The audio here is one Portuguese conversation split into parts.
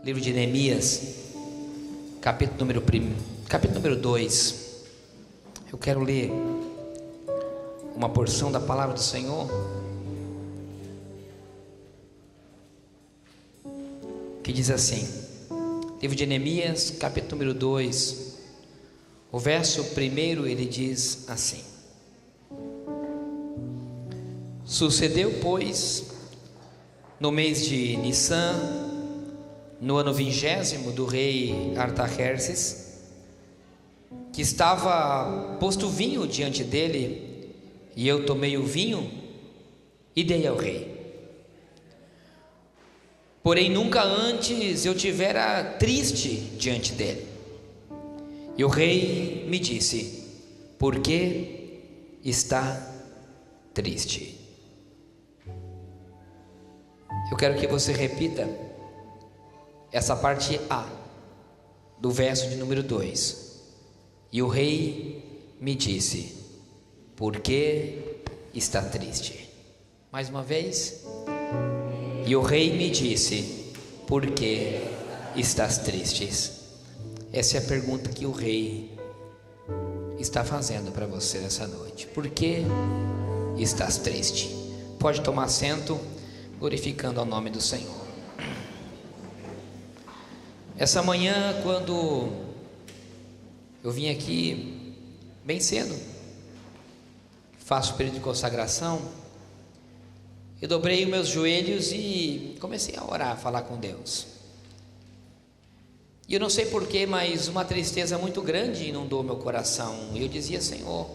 Livro de Neemias, capítulo número 2. Eu quero ler uma porção da palavra do Senhor que diz assim. Livro de Neemias, capítulo número 2, o verso 1, ele diz assim: Sucedeu, pois, no mês de Nissan, no ano 20º do rei Artaxerxes, que estava posto vinho diante dele, e eu tomei o vinho e dei ao rei. Porém nunca antes eu tivera triste diante dele. E o rei me disse: por que está triste? Eu quero que você repita essa parte A do verso de número 2. E o rei me disse: por que está triste? Mais uma vez. E o rei me disse: por que estás tristes? Essa é a pergunta que o rei está fazendo para você nessa noite. Por que estás triste? Pode tomar assento, glorificando ao nome do Senhor. Essa manhã, quando eu vim aqui bem cedo, faço o período de consagração, eu dobrei os meus joelhos e comecei a orar, a falar com Deus. E eu não sei porquê, mas uma tristeza muito grande inundou meu coração. E eu dizia: Senhor,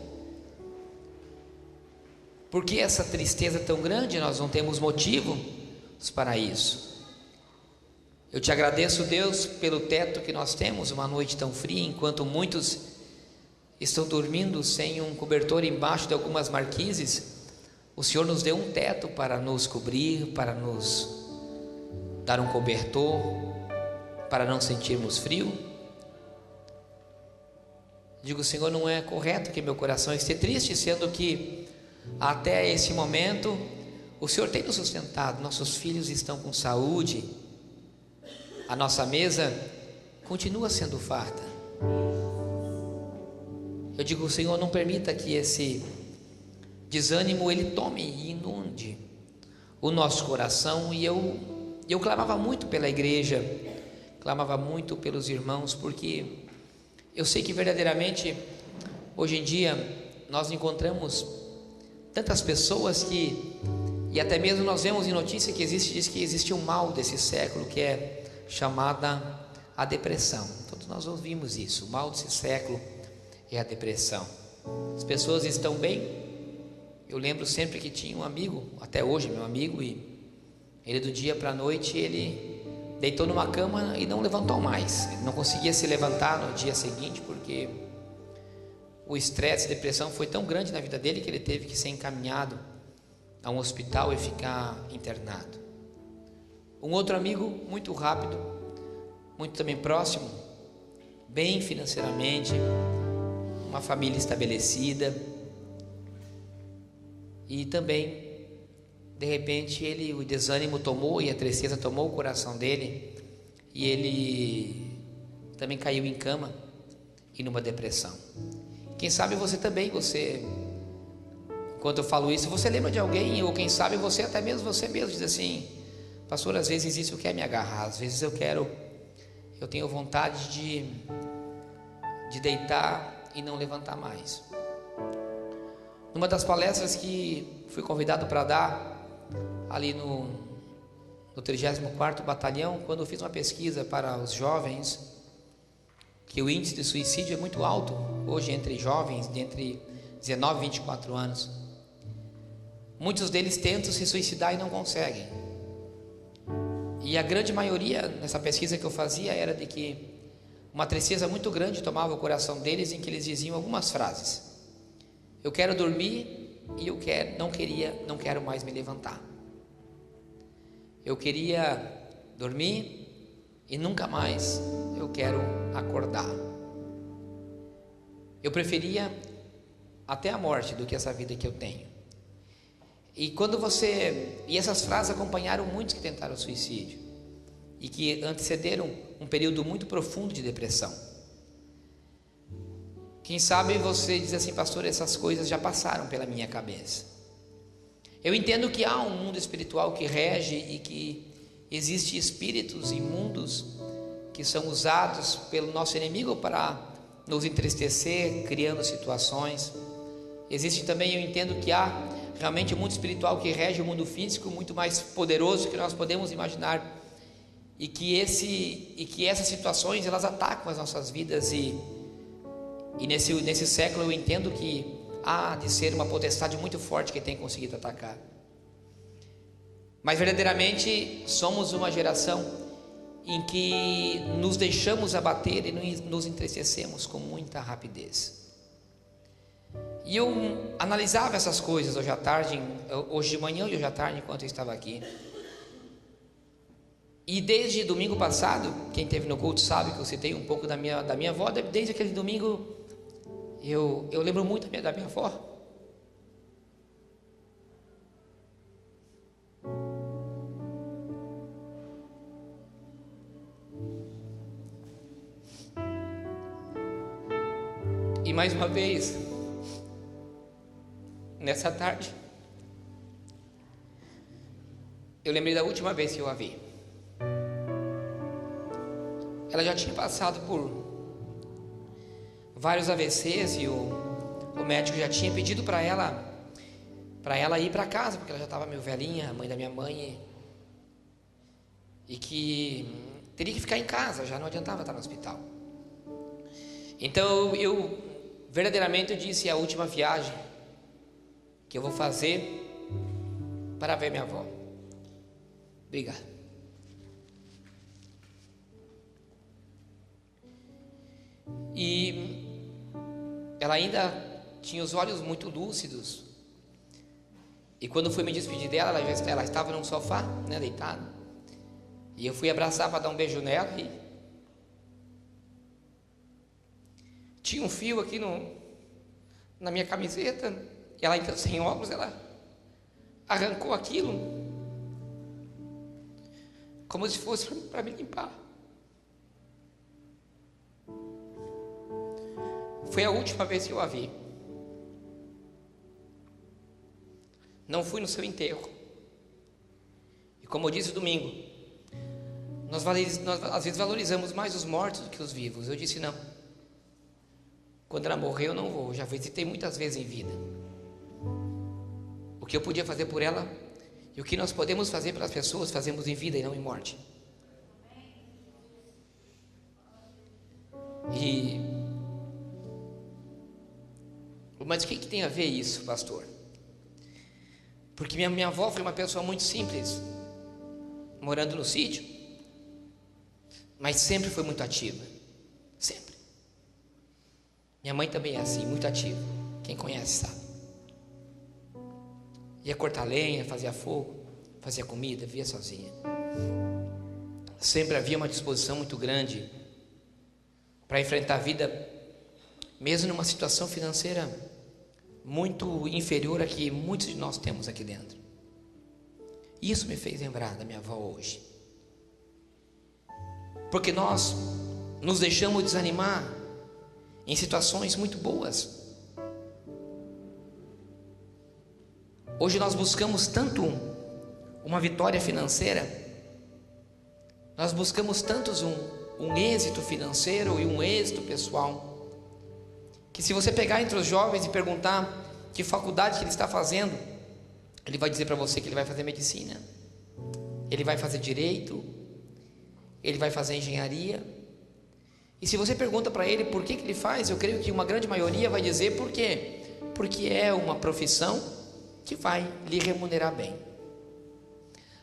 por que essa tristeza tão grande? Nós não temos motivos para isso. Eu te agradeço, Deus, pelo teto que nós temos, uma noite tão fria, enquanto muitos estão dormindo sem um cobertor embaixo de algumas marquises. O Senhor nos deu um teto para nos cobrir, para nos dar um cobertor, para não sentirmos frio. Digo: Senhor, não é correto que meu coração esteja triste, sendo que até esse momento o Senhor tem nos sustentado, nossos filhos estão com saúde, a nossa mesa continua sendo farta. Eu digo: Senhor, não permita que esse desânimo ele tome e inunde o nosso coração. E eu clamava muito pela igreja, clamava muito pelos irmãos, porque eu sei que verdadeiramente hoje em dia nós encontramos tantas pessoas e até mesmo nós vemos em notícia que diz que existe um mal desse século, que é chamada a depressão. Todos nós ouvimos isso. O mal desse século é a depressão. As pessoas estão bem. Eu lembro sempre que tinha um amigo, até hoje meu amigo, e ele do dia para a noite ele deitou numa cama e não levantou mais. Ele não conseguia se levantar no dia seguinte, porque o estresse, a depressão foi tão grande na vida dele que ele teve que ser encaminhado a um hospital e ficar internado. Um outro amigo, muito rápido, muito também próximo, bem financeiramente, uma família estabelecida, e também, de repente, o desânimo tomou e a tristeza tomou o coração dele, e ele também caiu em cama e numa depressão. Quem sabe você também, enquanto eu falo isso, você lembra de alguém, ou quem sabe até mesmo você mesmo diz assim: pastor, às vezes isso quer me agarrar, às vezes eu tenho vontade de deitar e não levantar mais. Numa das palestras que fui convidado para dar ali no 34º Batalhão, quando eu fiz uma pesquisa para os jovens, que o índice de suicídio é muito alto hoje entre jovens de entre 19 e 24 anos. Muitos deles tentam se suicidar e não conseguem. E a grande maioria, nessa pesquisa que eu fazia, era de que uma tristeza muito grande tomava o coração deles, em que eles diziam algumas frases: eu quero dormir e não quero mais me levantar. Eu queria dormir e nunca mais eu quero acordar. Eu preferia até a morte do que essa vida que eu tenho. E essas frases acompanharam muitos que tentaram suicídio. e que antecederam um período muito profundo de depressão. Quem sabe você diz assim: pastor, essas coisas já passaram pela minha cabeça. Eu entendo que há um mundo espiritual que rege e que existem espíritos imundos que são usados pelo nosso inimigo para nos entristecer, criando situações. Existe também, eu entendo que há realmente um mundo espiritual que rege o mundo físico, muito mais poderoso do que nós podemos imaginar, e que essas situações elas atacam as nossas vidas, e nesse século eu entendo que há de ser uma potestade muito forte que tem conseguido atacar. Mas verdadeiramente somos uma geração em que nos deixamos abater e nos entristecemos com muita rapidez. E eu analisava essas coisas hoje de manhã e hoje à tarde, enquanto eu estava aqui. E desde domingo passado, quem esteve no culto sabe que eu citei um pouco da minha avó. Desde aquele domingo eu lembro muito da minha avó. E mais uma vez, nessa tarde, eu lembrei da última vez que eu a vi. Ela já tinha passado por vários AVCs e o médico já tinha pedido para ela ir para casa, porque ela já estava meio velhinha, a mãe da minha mãe, e que teria que ficar em casa, já não adiantava estar no hospital. Então eu verdadeiramente disse: é a última viagem que eu vou fazer para ver minha avó. Obrigado. E ela ainda tinha os olhos muito lúcidos. E quando fui me despedir dela, ela estava num sofá, né, deitada. E eu fui abraçar para dar um beijo nela, e tinha um fio aqui na minha camiseta. E ela, então, sem óculos, ela arrancou aquilo como se fosse para me limpar. Foi a última vez que eu a vi. Não fui no seu enterro. E como eu disse domingo, nós às vezes valorizamos mais os mortos do que os vivos. Eu disse: não, quando ela morrer eu não vou. Já visitei muitas vezes em vida. O que eu podia fazer por ela e o que nós podemos fazer pelas pessoas, fazemos em vida e não em morte. Mas o que tem a ver isso, pastor? Porque minha avó foi uma pessoa muito simples, morando no sítio, mas sempre foi muito ativa, sempre. Minha mãe também é assim, muito ativa, quem conhece sabe. Ia cortar lenha, fazia fogo, fazia comida, via sozinha. Sempre havia uma disposição muito grande para enfrentar a vida, mesmo numa situação financeira muito inferior a que muitos de nós temos aqui dentro. Isso me fez lembrar da minha avó hoje, porque nós nos deixamos desanimar em situações muito boas. Hoje nós buscamos tanto uma vitória financeira, nós buscamos tantos um êxito financeiro e um êxito pessoal, que se você pegar entre os jovens e perguntar que faculdade que ele está fazendo, ele vai dizer para você que ele vai fazer medicina, ele vai fazer direito, ele vai fazer engenharia. E se você pergunta para ele por que ele faz, eu creio que uma grande maioria vai dizer por quê? Porque é uma profissão que vai lhe remunerar bem.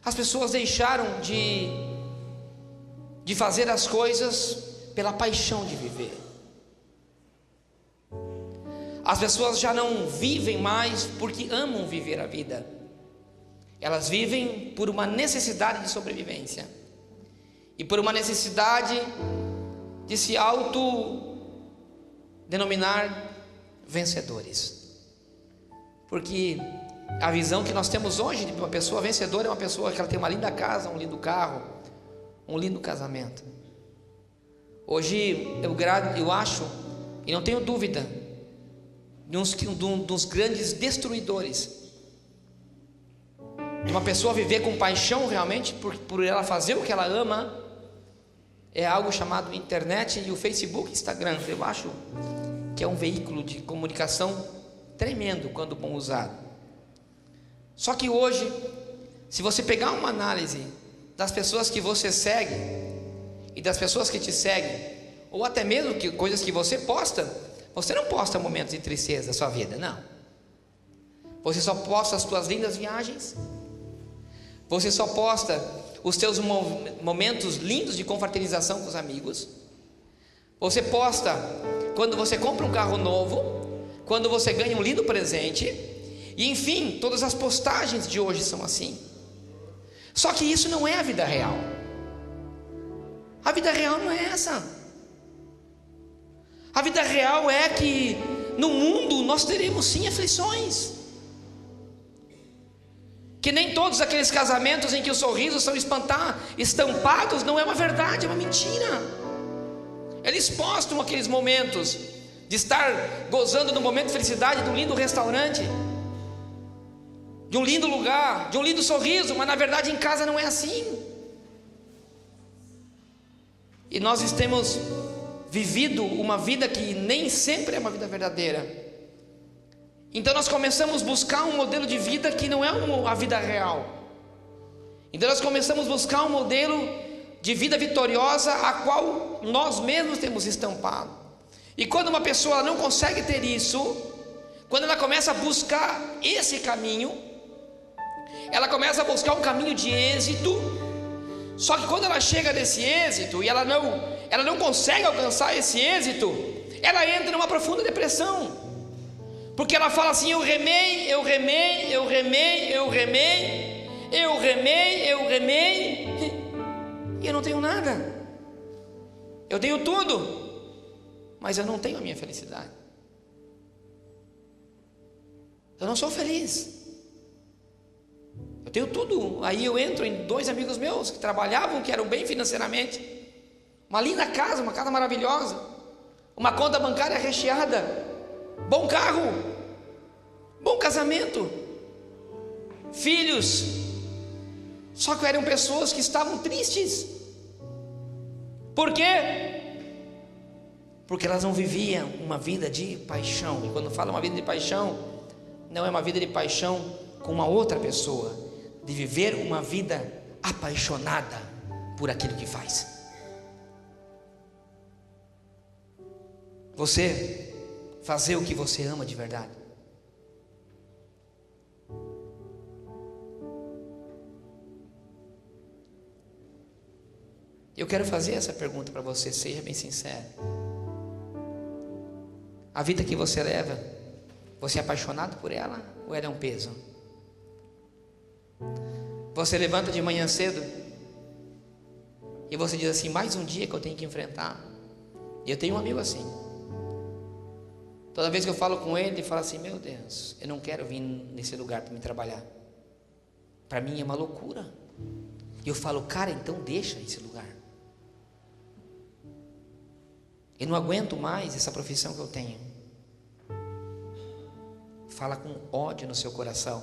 As pessoas deixaram de fazer as coisas pela paixão de viver. As pessoas já não vivem mais porque amam viver a vida. Elas vivem por uma necessidade de sobrevivência e por uma necessidade de se autodenominar vencedores. Porque a visão que nós temos hoje de uma pessoa vencedora é uma pessoa que ela tem uma linda casa, um lindo carro, um lindo casamento. Hoje eu acho, e não tenho dúvida, de um dos grandes destruidores de uma pessoa viver com paixão realmente por ela fazer o que ela ama, é algo chamado internet e o Facebook, Instagram. Eu acho que é um veículo de comunicação tremendo quando bom usado. Só que hoje, se você pegar uma análise das pessoas que você segue e das pessoas que te seguem, ou até mesmo coisas que você posta, você não posta momentos de tristeza da sua vida, não. Você só posta as suas lindas viagens, você só posta os seus momentos lindos de confraternização com os amigos, você posta quando você compra um carro novo, quando você ganha um lindo presente, e enfim, todas as postagens de hoje são assim. Só que isso não é a vida real. A vida real não é essa. A vida real é que no mundo nós teremos sim aflições, que nem todos aqueles casamentos em que os sorrisos são estampados não é uma verdade, é uma mentira. Eles postam aqueles momentos de estar gozando no momento de felicidade de um lindo restaurante, de um lindo lugar, de um lindo sorriso, mas na verdade em casa não é assim. E nós temos vivido uma vida que nem sempre é uma vida verdadeira. Então nós começamos a buscar um modelo de vida que não é a vida real. Então nós começamos a buscar um modelo de vida vitoriosa a qual nós mesmos temos estampado. E quando uma pessoa não consegue ter isso, quando ela começa a buscar esse caminho, ela começa a buscar um caminho de êxito. Só que quando ela chega nesse êxito e ela não consegue alcançar esse êxito, ela entra numa profunda depressão. Porque ela fala assim: eu remei, e eu não tenho nada. Eu tenho tudo, mas eu não tenho a minha felicidade. Eu não sou feliz. Eu tenho tudo. Aí eu entro em 2 amigos meus que trabalhavam, que eram bem financeiramente, uma linda casa, uma casa maravilhosa, uma conta bancária recheada, bom carro, bom casamento, filhos. Só que eram pessoas que estavam tristes. Por quê? Porque elas não viviam uma vida de paixão. E quando fala uma vida de paixão, não é uma vida de paixão com uma outra pessoa, de viver uma vida apaixonada por aquilo que faz. Você fazer o que você ama de verdade. Eu quero fazer essa pergunta para você, seja bem sincero. A vida que você leva, você é apaixonado por ela ou ela é um peso? Você levanta de manhã cedo e você diz assim: mais um dia que eu tenho que enfrentar. E eu tenho um amigo assim. Toda vez que eu falo com ele, ele fala assim: meu Deus, eu não quero vir nesse lugar para me trabalhar. Para mim é uma loucura. E eu falo: cara, então deixa esse lugar. Eu não aguento mais essa profissão que eu tenho. Fala com ódio no seu coração.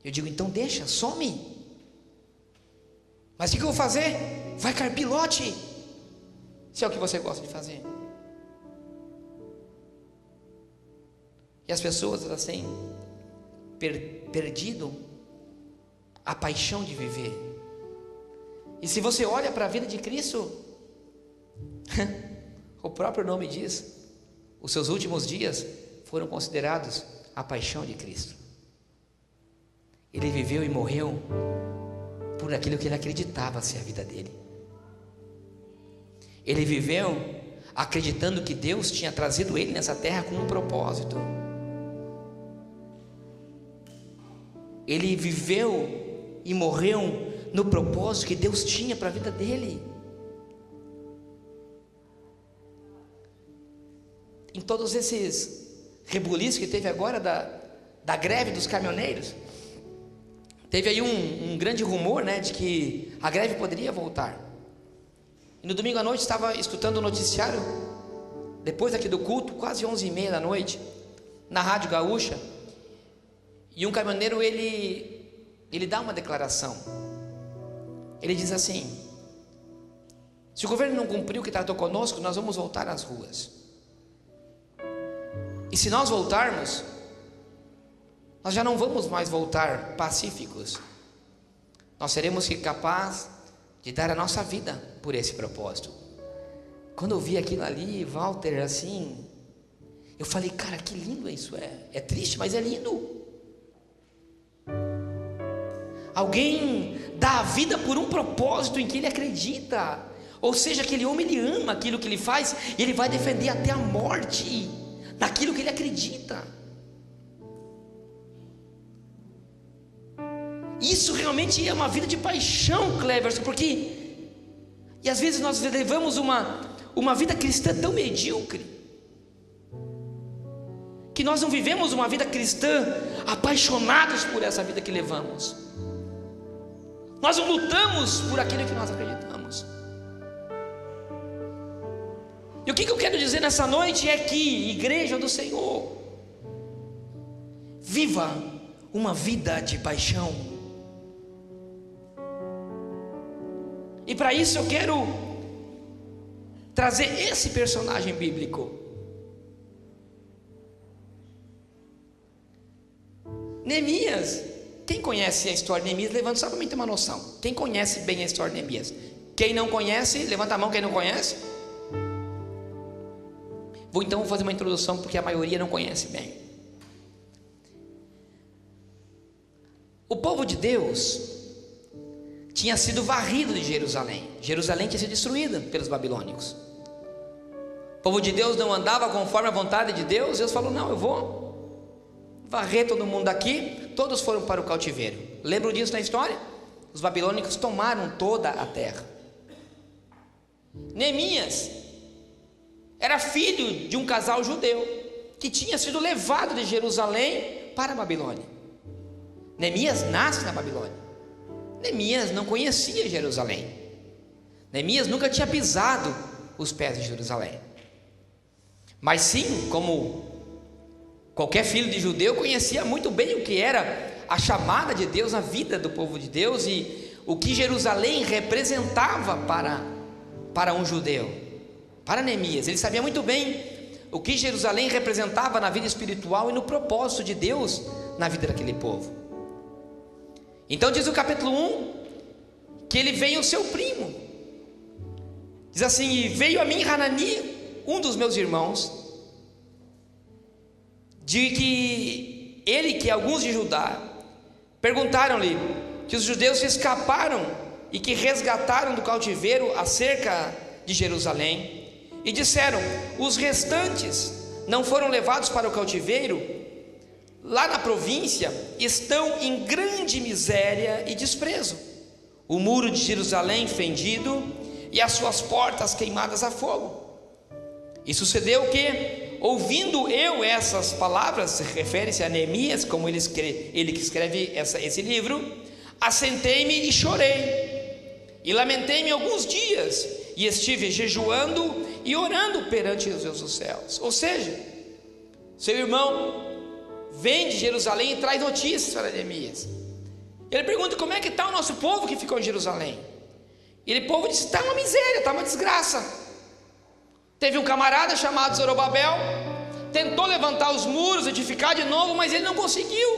Eu digo: então deixa, some. Mas o que eu vou fazer? Vai carpir lote, se é o que você gosta de fazer. E as pessoas, elas têm perdido a paixão de viver. E se você olha para a vida de Cristo, o próprio nome diz, os seus últimos dias foram considerados a paixão de Cristo. Ele viveu e morreu por aquilo que ele acreditava ser a vida dele. Ele viveu acreditando que Deus tinha trazido ele nessa terra com um propósito. Ele viveu e morreu no propósito que Deus tinha para a vida dele. Em todos esses rebuliços que teve agora da greve dos caminhoneiros, teve aí um grande rumor, né, de que a greve poderia voltar. E no domingo à noite estava escutando o noticiário, depois aqui do culto, quase 11h30 da noite, na Rádio Gaúcha, e um caminhoneiro, ele dá uma declaração. Ele diz assim: se o governo não cumpriu o que tratou conosco, nós vamos voltar às ruas. E se nós voltarmos, nós já não vamos mais voltar pacíficos. Nós seremos capazes de dar a nossa vida por esse propósito. Quando eu vi aquilo ali, Walter, assim, eu falei, cara, que lindo isso é. É triste, mas é lindo. Alguém dá a vida por um propósito em que ele acredita. Ou seja, aquele homem, ele ama aquilo que ele faz, e ele vai defender até a morte naquilo que ele acredita. Isso realmente é uma vida de paixão, Cleverson, porque e às vezes nós levamos uma vida cristã tão medíocre, que nós não vivemos uma vida cristã apaixonados por essa vida que levamos. Nós não lutamos por aquilo que nós acreditamos. E o que eu quero dizer nessa noite é que, igreja do Senhor, viva uma vida de paixão. E para isso eu quero trazer esse personagem bíblico. Neemias. Quem conhece a história de Neemias, levanta só para mim ter uma noção. Quem conhece bem a história de Neemias? Quem não conhece, levanta a mão. Quem não conhece? Vou fazer uma introdução, porque a maioria não conhece bem. O povo de Deus tinha sido varrido de Jerusalém. Jerusalém tinha sido destruída pelos babilônicos. O povo de Deus não andava conforme a vontade de Deus. Deus falou, não, eu vou varrer todo mundo daqui. Todos foram para o cativeiro. Lembram disso na história? Os babilônicos tomaram toda a terra. Neemias era filho de um casal judeu que tinha sido levado de Jerusalém para a Babilônia. Neemias nasce na Babilônia. Neemias não conhecia Jerusalém. Neemias nunca tinha pisado os pés de Jerusalém. Mas sim, como qualquer filho de judeu, conhecia muito bem o que era a chamada de Deus na vida do povo de Deus e o que Jerusalém representava para um judeu, para Neemias. Ele sabia muito bem o que Jerusalém representava na vida espiritual e no propósito de Deus na vida daquele povo. Então diz o capítulo 1 que ele veio o seu primo. Diz assim: e veio a mim Hanani, um dos meus irmãos, de que alguns de Judá perguntaram-lhe que os judeus escaparam e que resgataram do cativeiro acerca de Jerusalém, e disseram: os restantes não foram levados para o cativeiro, lá na província estão em grande miséria e desprezo, o muro de Jerusalém fendido e as suas portas queimadas a fogo. E sucedeu que, ouvindo eu essas palavras, refere-se a Neemias, como ele que escreve esse livro, assentei-me e chorei, e lamentei-me alguns dias, e estive jejuando e orando perante os Deus dos céus. Ou seja, seu irmão vem de Jerusalém e traz notícias para Neemias. Ele pergunta: como é que está o nosso povo que ficou em Jerusalém? E o povo disse: está uma miséria, está uma desgraça. Teve um camarada chamado Zorobabel, tentou levantar os muros, edificar de novo, mas ele não conseguiu.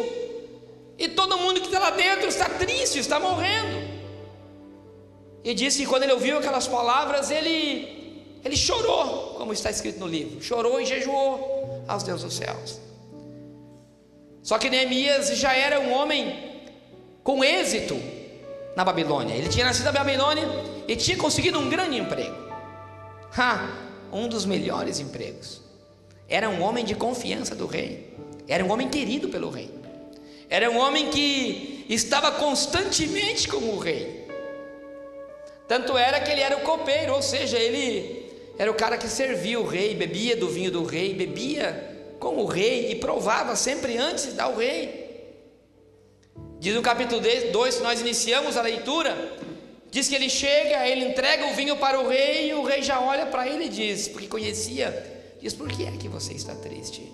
E todo mundo que está lá dentro está triste, está morrendo. E disse que quando ele ouviu aquelas palavras, ele chorou, como está escrito no livro, chorou e jejuou aos deuses dos céus. Só que Neemias já era um homem com êxito na Babilônia. Ele tinha nascido na Babilônia e tinha conseguido um grande emprego. Um dos melhores empregos. Era um homem de confiança do rei. Era um homem querido pelo rei. Era um homem que estava constantemente com o rei. Tanto era que ele era o copeiro, ou seja, ele era o cara que servia o rei, bebia do vinho do rei, bebia com o rei e provava sempre antes de dar ao rei. Diz no capítulo 2, que nós iniciamos a leitura, diz que ele chega, ele entrega o vinho para o rei, e o rei já olha para ele e diz, porque conhecia, diz: por que é que você está triste?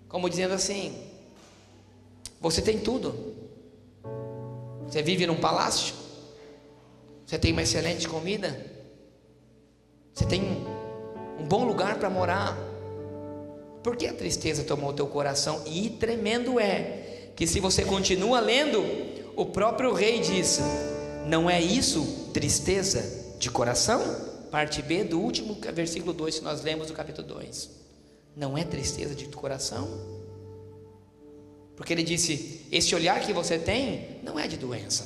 Como dizendo assim: você tem tudo, você vive num palácio, você tem uma excelente comida, você tem um bom lugar para morar, por que a tristeza tomou o teu coração? E tremendo é, que se você continua lendo, o próprio rei diz: não é isso tristeza de coração? Parte B do último versículo 2, que nós lemos do capítulo 2. Não é tristeza de coração? Porque ele disse: esse olhar que você tem não é de doença,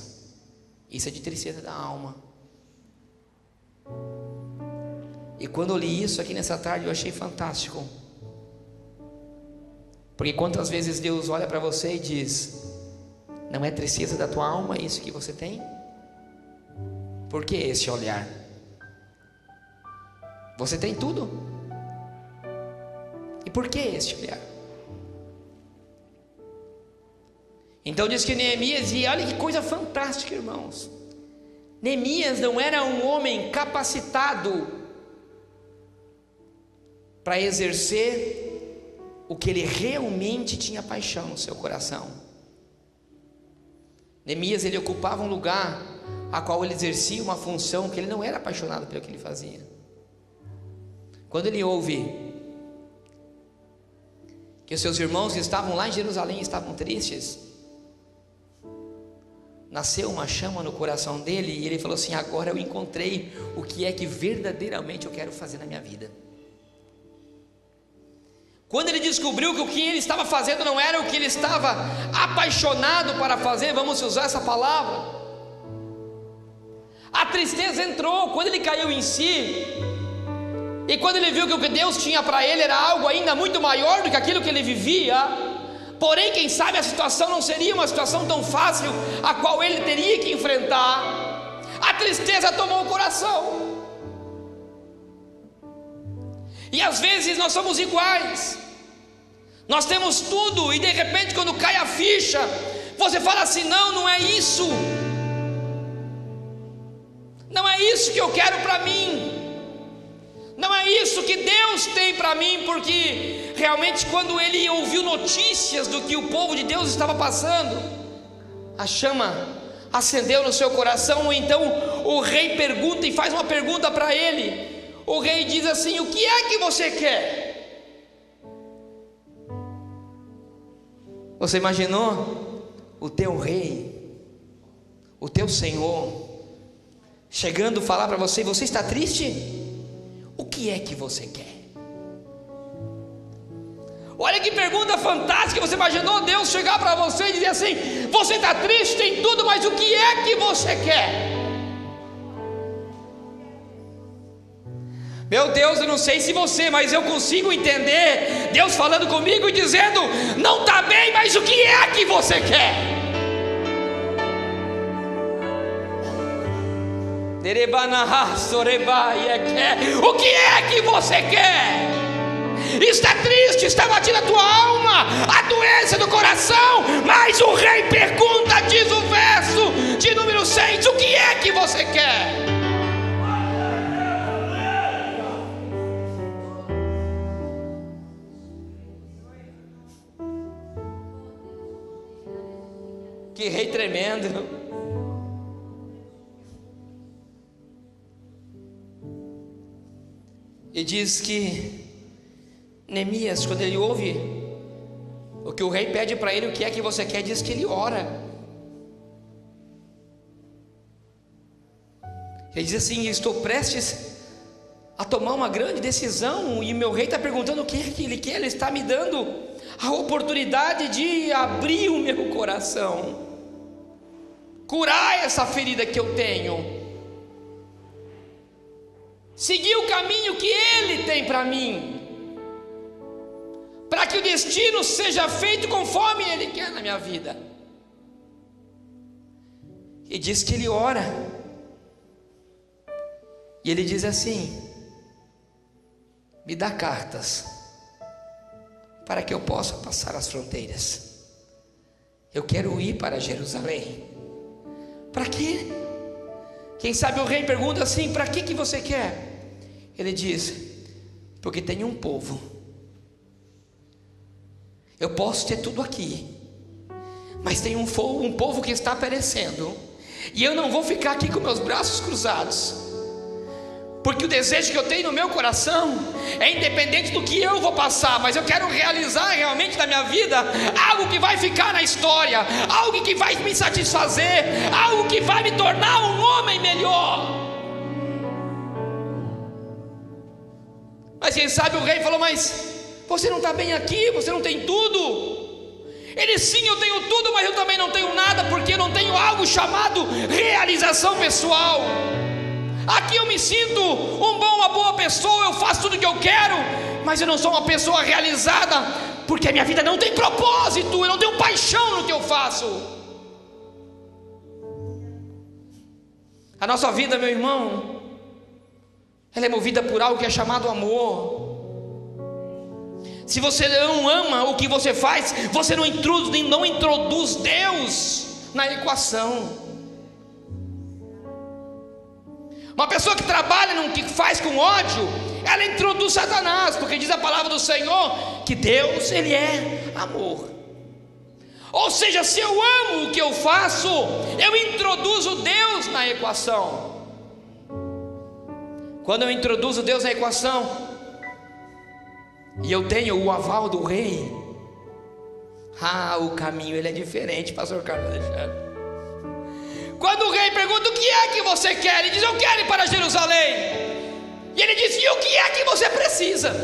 isso é de tristeza da alma. E quando eu li isso aqui nessa tarde, eu achei fantástico, porque quantas vezes Deus olha para você e diz: não é tristeza da tua alma isso que você tem? Por que esse olhar? Você tem tudo, e por que esse olhar? Então diz que Neemias, e olha que coisa fantástica, irmãos, Neemias não era um homem capacitado para exercer o que ele realmente tinha paixão no seu coração. Neemias, ele ocupava um lugar a qual ele exercia uma função que ele não era apaixonado pelo que ele fazia. Quando ele ouve que os seus irmãos que estavam lá em Jerusalém estavam tristes, nasceu uma chama no coração dele, e ele falou assim: agora eu encontrei o que é que verdadeiramente eu quero fazer na minha vida. Quando ele descobriu que o que ele estava fazendo não era o que ele estava apaixonado para fazer, vamos usar essa palavra, a tristeza entrou. Quando ele caiu em si, e quando ele viu que o que Deus tinha para ele era algo ainda muito maior do que aquilo que ele vivia, porém quem sabe a situação não seria uma situação tão fácil a qual ele teria que enfrentar, a tristeza tomou o coração. E às vezes nós somos iguais, nós temos tudo, e de repente quando cai a ficha, você fala assim: não é isso, não é isso que eu quero para mim, não é isso que Deus tem para mim. Porque realmente quando ele ouviu notícias do que o povo de Deus estava passando, a chama acendeu no seu coração. Então o rei pergunta, e faz uma pergunta para ele. O rei diz assim: o que é que você quer? Você imaginou o teu rei, o teu Senhor, chegando falar para você: você está triste? O que é que você quer? Olha que pergunta fantástica. Você imaginou Deus chegar para você e dizer assim: você está triste, tem tudo, mas o que é que você quer? Meu Deus, eu não sei se você, mas eu consigo entender Deus falando comigo e dizendo: não está bem, mas o que é que você quer? O que é que você quer? Está triste, está batida a tua alma, a doença do coração, mas o rei pergunta, diz o verso de número 6: o que é que você quer? Que rei tremendo. E diz que Neemias, quando ele ouve o que o rei pede para ele, o que é que você quer, diz que ele ora. Ele diz assim: estou prestes a tomar uma grande decisão, e meu rei está perguntando o que é que ele quer. Ele está me dando a oportunidade de abrir o meu coração, curar essa ferida que eu tenho, seguir o caminho que Ele tem para mim, para que o destino seja feito conforme Ele quer na minha vida. E diz que ele ora, e ele diz assim: me dá cartas para que eu possa passar as fronteiras. Eu quero ir para Jerusalém. Para quê? Quem sabe o rei pergunta assim: para que você quer? Ele diz: porque tem um povo. Eu posso ter tudo aqui, mas tem um povo que está perecendo, e eu não vou ficar aqui com meus braços cruzados, porque o desejo que eu tenho no meu coração é independente do que eu vou passar, mas eu quero realizar realmente na minha vida algo que vai ficar na história, algo que vai me satisfazer, algo que vai me tornar um homem melhor. Mas quem sabe o rei falou: mas você não está bem aqui, você não tem tudo. Ele: sim, eu tenho tudo, mas eu também não tenho nada, porque eu não tenho algo chamado realização pessoal. Aqui eu me sinto uma boa pessoa, eu faço tudo o que eu quero, mas eu não sou uma pessoa realizada, porque a minha vida não tem propósito, eu não tenho paixão no que eu faço. A nossa vida, meu irmão, ela é movida por algo que é chamado amor. Se você não ama o que você faz, você não introduz Deus na equação. Uma pessoa que trabalha no que faz com ódio, ela introduz Satanás, porque diz a palavra do Senhor que Deus, Ele é amor. Ou seja, se eu amo o que eu faço, eu introduzo Deus na equação. Quando eu introduzo Deus na equação, e eu tenho o aval do rei, o caminho ele é diferente, pastor Carlos Alexandre. Quando o rei pergunta: o que é que você quer? Ele diz: eu quero ir para Jerusalém. E ele diz: e o que é que você precisa?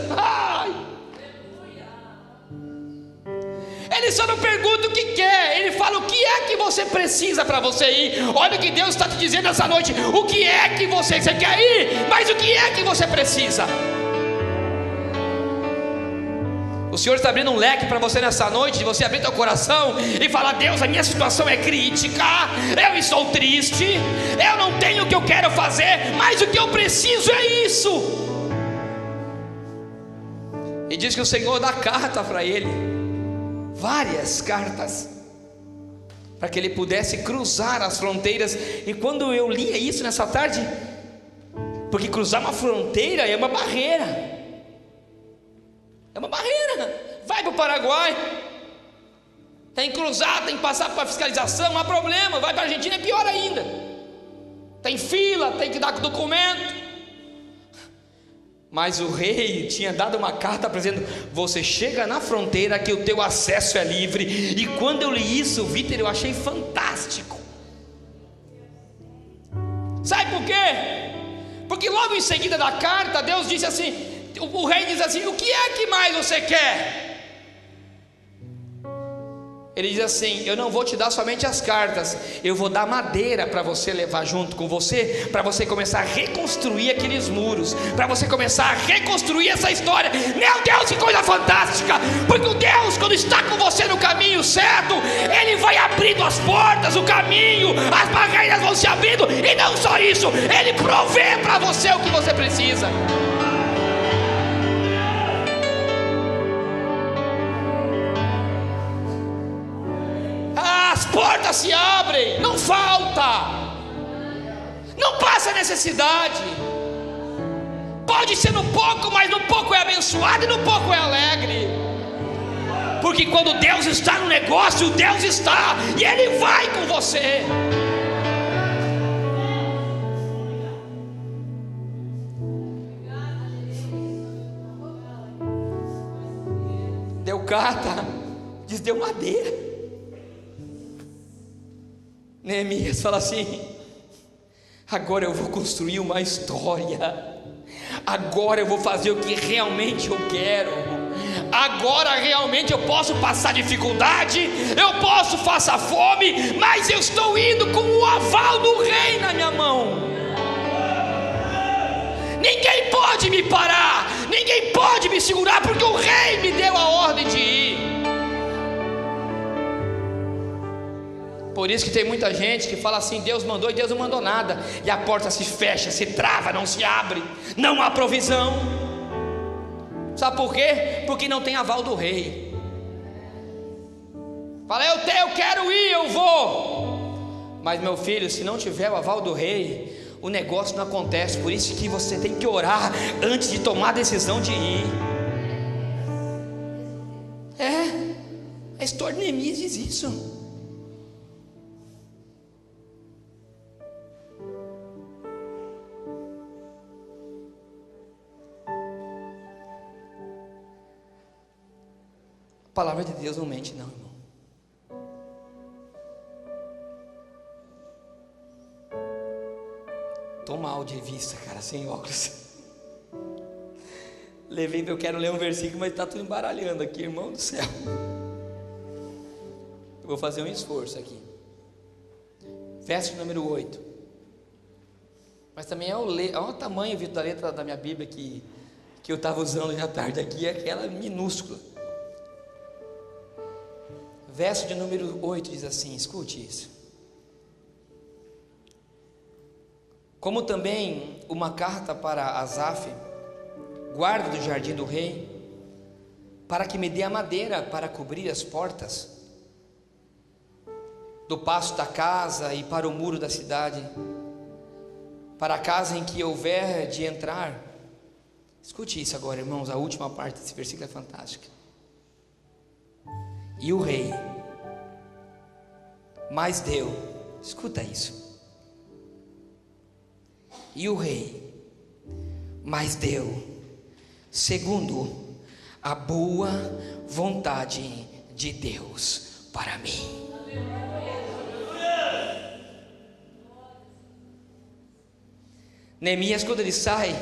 Ele só não pergunta o que quer, ele fala: o que é que você precisa para você ir? Olha o que Deus está te dizendo essa noite: o que é que você quer ir, mas o que é que você precisa? O Senhor está abrindo um leque para você nessa noite, de você abrir teu coração e falar: Deus, a minha situação é crítica, eu estou triste, eu não tenho o que eu quero fazer, mas o que eu preciso é isso. E diz que o Senhor dá carta para ele, várias cartas, para que ele pudesse cruzar as fronteiras. E quando eu lia isso nessa tarde, porque cruzar uma fronteira é uma barreira. É uma barreira. Vai para o Paraguai, tem que cruzar, tem que passar para fiscalização, não há problema. Vai para a Argentina, é pior ainda. Tem fila, tem que dar documento. Mas o rei tinha dado uma carta dizendo: você chega na fronteira que o teu acesso é livre. E quando eu li isso, Vitor, eu achei fantástico. Sabe por quê? Porque logo em seguida da carta, Deus disse assim, o rei diz assim: o que é que mais você quer? Ele diz assim: eu não vou te dar somente as cartas, eu vou dar madeira para você levar junto com você, para você começar a reconstruir aqueles muros, para você começar a reconstruir essa história. Meu Deus, que coisa fantástica! Porque o Deus, quando está com você no caminho certo, Ele vai abrindo as portas, o caminho, as barreiras vão se abrindo. E não só isso, Ele provê para você o que você precisa. As portas se abrem, não falta, não passa necessidade. Pode ser no pouco, mas no pouco é abençoado e no pouco é alegre. Porque quando Deus está no negócio, Deus está, e Ele vai com você. Deu carta, diz deu madeira. Neemias fala assim: agora eu vou construir uma história, agora eu vou fazer o que realmente eu quero, agora realmente eu posso passar dificuldade, eu posso passar fome, mas eu estou indo com o aval do rei na minha mão. Ninguém pode me parar, ninguém pode me segurar, porque o rei me deu a ordem de ir. Por isso que tem muita gente que fala assim: Deus mandou e Deus não mandou nada, e a porta se fecha, se trava, não se abre, não há provisão. Sabe por quê? Porque não tem aval do rei. Fala, eu quero ir, eu vou. Mas meu filho, se não tiver o aval do rei, o negócio não acontece. Por isso que você tem que orar antes de tomar a decisão de ir. A história de Neemias diz isso. A palavra de Deus não mente não, irmão. Tô mal de vista, cara, sem óculos. Eu quero ler um versículo, mas está tudo embaralhando aqui, irmão do céu. Eu vou fazer um esforço aqui. Verso número 8. Mas também olha o tamanho, Vitor, da letra da minha Bíblia que eu estava usando hoje à tarde aqui, é aquela minúscula. Verso de número 8 diz assim, escute isso. Como também uma carta para Asaf, guarda do jardim do rei, para que me dê a madeira para cobrir as portas do passo da casa e para o muro da cidade, para a casa em que houver de entrar. Escute isso agora, irmãos, a última parte desse versículo é fantástica. E o rei mais deu, escuta isso. E o rei mais deu, segundo a boa vontade de Deus para mim. Neemias, quando ele sai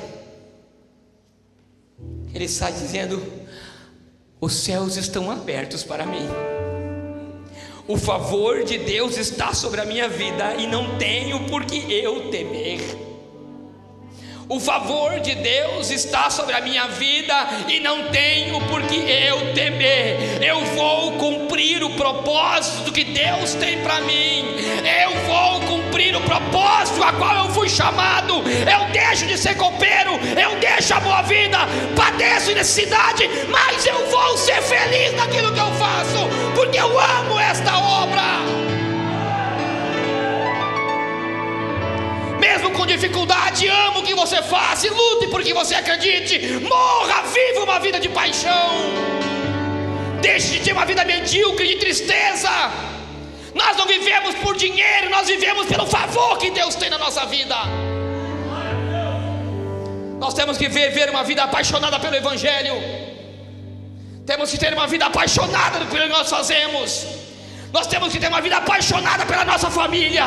dizendo: os céus estão abertos para mim, o favor de Deus está sobre a minha vida e não tenho por que eu temer. O favor de Deus está sobre a minha vida e não tenho por que eu temer. Eu vou cumprir o propósito que Deus tem para mim. Eu vou cumprir o propósito a qual eu fui chamado. Eu deixo de ser copeiro, eu deixo a boa vida, padeço necessidade, mas eu vou ser feliz naquilo que eu faço, porque eu amo esta obra. Mesmo com dificuldade, amo o que você faz, lute porque você acredite, morra, viva uma vida de paixão, deixe de ter uma vida medíocre, de tristeza. Nós não vivemos por dinheiro, nós vivemos pelo favor que Deus tem na nossa vida. Nós temos que viver uma vida apaixonada pelo Evangelho, temos que ter uma vida apaixonada pelo que nós fazemos. Nós temos que ter uma vida apaixonada pela nossa família,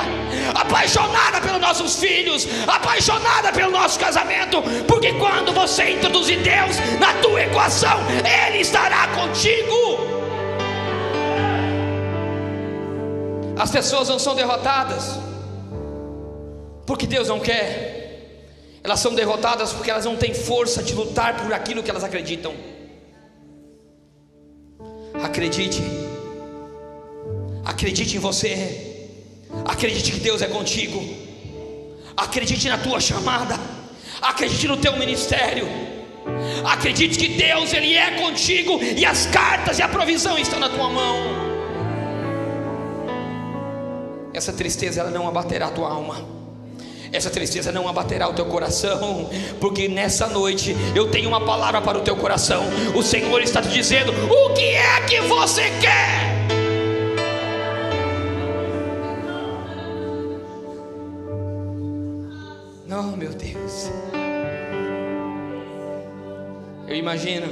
apaixonada pelos nossos filhos, apaixonada pelo nosso casamento, porque quando você introduzir Deus na tua equação, Ele estará contigo. As pessoas não são derrotadas porque Deus não quer, elas são derrotadas porque elas não têm força de lutar por aquilo que elas acreditam. Acredite em você, acredite que Deus é contigo, acredite na tua chamada, acredite no teu ministério, acredite que Deus, Ele é contigo e as cartas e a provisão estão na tua mão. Essa tristeza, ela não abaterá a tua alma, essa tristeza não abaterá o teu coração, porque nessa noite eu tenho uma palavra para o teu coração. O Senhor está te dizendo: o que é que você quer? Oh, meu Deus. Eu imagino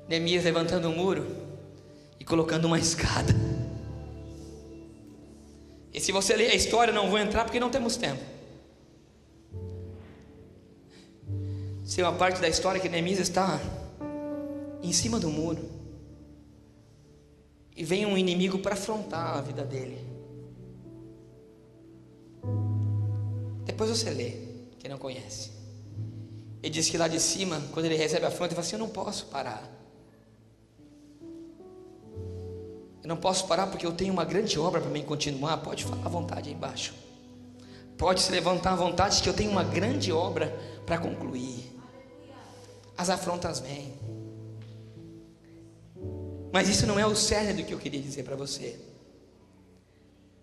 Neemias levantando um muro e colocando uma escada. E se você ler a história, não vou entrar porque não temos tempo. Tem uma parte da história que Neemias está em cima do muro e vem um inimigo para afrontar a vida dele. Depois você lê, quem não conhece. Ele diz que lá de cima, quando ele recebe a afronta, ele fala assim: eu não posso parar. Eu não posso parar porque eu tenho uma grande obra para mim continuar. Pode falar à vontade aí embaixo. Pode se levantar à vontade que eu tenho uma grande obra para concluir. as afrontas vêm. Mas isso não é o cerne do que eu queria dizer para você.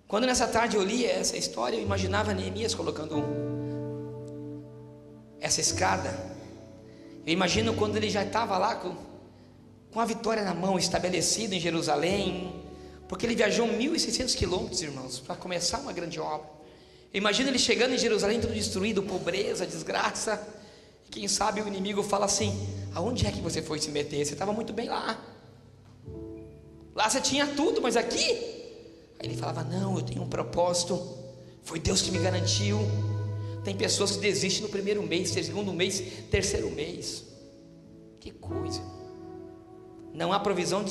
Quando nessa tarde eu li essa história, eu imaginava Neemias colocando essa escada. Eu imagino quando ele já estava lá com a vitória na mão, estabelecido em Jerusalém, porque ele viajou 1.600 quilômetros, irmãos, para começar uma grande obra. Eu imagino ele chegando em Jerusalém, tudo destruído, pobreza, desgraça. E quem sabe o inimigo fala assim: aonde é que você foi se meter? Você estava muito bem lá. Lá você tinha tudo, mas aqui? Aí ele falava: não, eu tenho um propósito. Foi Deus que me garantiu. Tem pessoas que desistem no primeiro mês, segundo mês, terceiro mês. Que coisa. Não há provisão,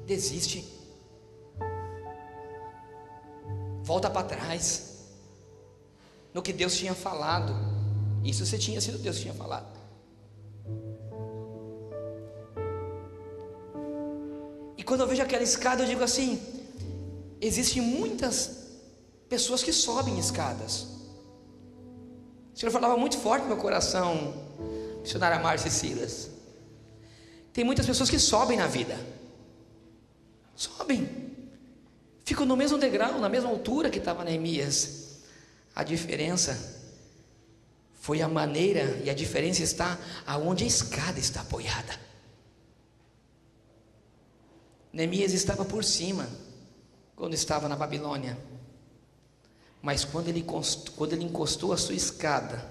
desiste. Volta para trás. No que Deus tinha falado. Isso você tinha sido Deus que tinha falado. E quando eu vejo aquela escada, eu digo assim: existem muitas pessoas que sobem escadas. O Senhor falava muito forte no meu coração, missionária Márcia Silas. Tem muitas pessoas que sobem na vida. Sobem. Ficam no mesmo degrau, na mesma altura que estava Neemias. A diferença foi a maneira, e a diferença está aonde a escada está apoiada. Neemias estava por cima quando estava na Babilônia, mas quando ele encostou a sua escada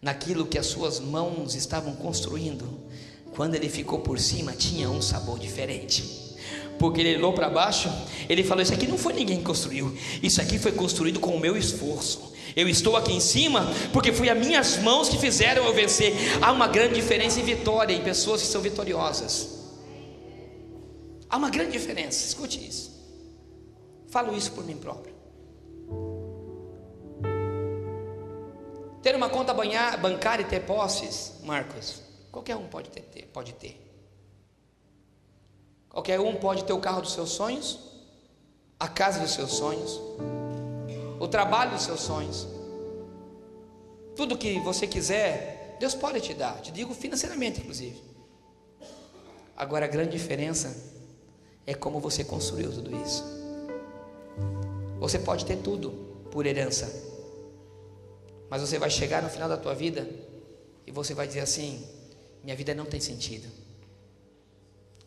naquilo que as suas mãos estavam construindo, quando ele ficou por cima, tinha um sabor diferente. Porque ele olhou para baixo, ele falou: isso aqui não foi ninguém que construiu, isso aqui foi construído com o meu esforço. Eu estou aqui em cima porque foi as minhas mãos que fizeram eu vencer. Há uma grande diferença em vitória, em pessoas que são vitoriosas. Há uma grande diferença, escute isso. Falo isso por mim próprio. Ter uma conta bancária e ter posses, Marcos, qualquer um pode ter. Qualquer um pode ter o carro dos seus sonhos, a casa dos seus sonhos, o trabalho dos seus sonhos. Tudo que você quiser, Deus pode te dar. Te digo financeiramente, inclusive. Agora a grande diferença é como você construiu tudo isso. Você pode ter tudo por herança, mas você vai chegar no final da tua vida e você vai dizer assim: minha vida não tem sentido.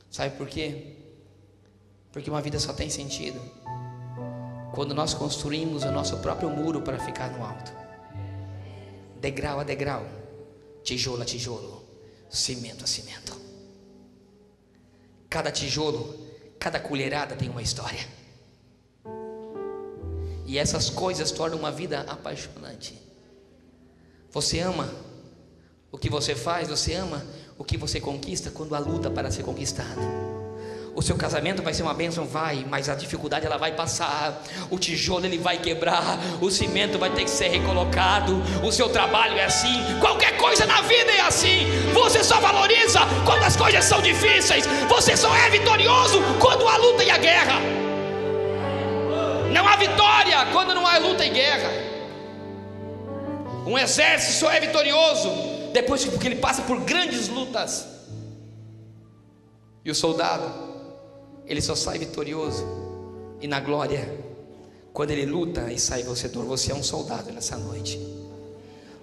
Sabe por quê? Porque uma vida só tem sentido quando nós construímos o nosso próprio muro para ficar no alto, degrau a degrau, tijolo a tijolo, cimento a cimento. Cada tijolo, cada colherada tem uma história. E essas coisas tornam uma vida apaixonante. Você ama o que você faz, você ama o que você conquista quando a luta para ser conquistada. O seu casamento vai ser uma bênção, vai, mas a dificuldade ela vai passar. O tijolo ele vai quebrar, o cimento vai ter que ser recolocado. O seu trabalho é assim, qualquer coisa na vida é assim. Você só valoriza quando as coisas são difíceis. Você só é vitorioso quando há luta e a guerra. Não há vitória quando não há luta e guerra. Um exército só é vitorioso depois porque ele passa por grandes lutas. E o soldado, ele só sai vitorioso e na glória quando ele luta e sai vencedor. Você é um soldado nessa noite.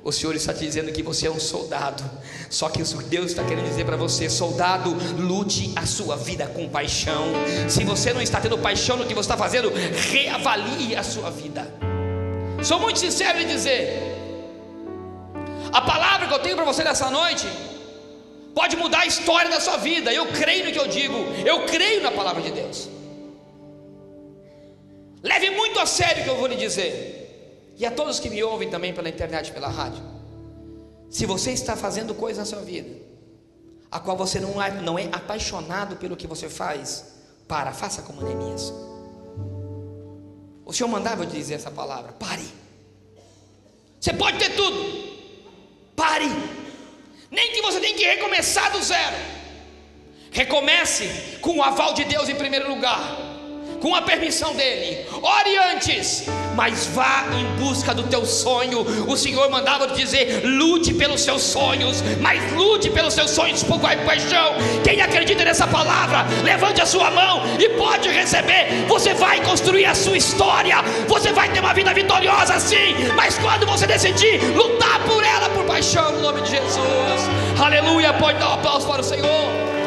O Senhor está te dizendo que você é um soldado. Só que Deus está querendo dizer para você: soldado, lute a sua vida com paixão. Se você não está tendo paixão no que você está fazendo, reavalie a sua vida. Sou muito sincero em dizer, a palavra que eu tenho para você nessa noite pode mudar a história da sua vida. Eu creio no que eu digo, eu creio na palavra de Deus. Leve muito a sério o que eu vou lhe dizer. E a todos que me ouvem também pela internet, pela rádio, se você está fazendo coisa na sua vida a qual você não é apaixonado pelo que você faz, faça como Neemias. O Senhor mandava eu dizer essa palavra: pare. Você pode ter tudo, pare. Nem que você tenha que recomeçar do zero. Recomece com o aval de Deus em primeiro lugar. com a permissão dele. Ore antes, mas vá em busca do teu sonho. O Senhor mandava dizer: lute pelos seus sonhos, mas lute pelos seus sonhos com paixão. Quem acredita nessa palavra, levante a sua mão e pode receber. Você vai construir a sua história, você vai ter uma vida vitoriosa sim, mas quando você decidir lutar por ela por paixão, no nome de Jesus. Aleluia. Pode dar um aplauso para o Senhor.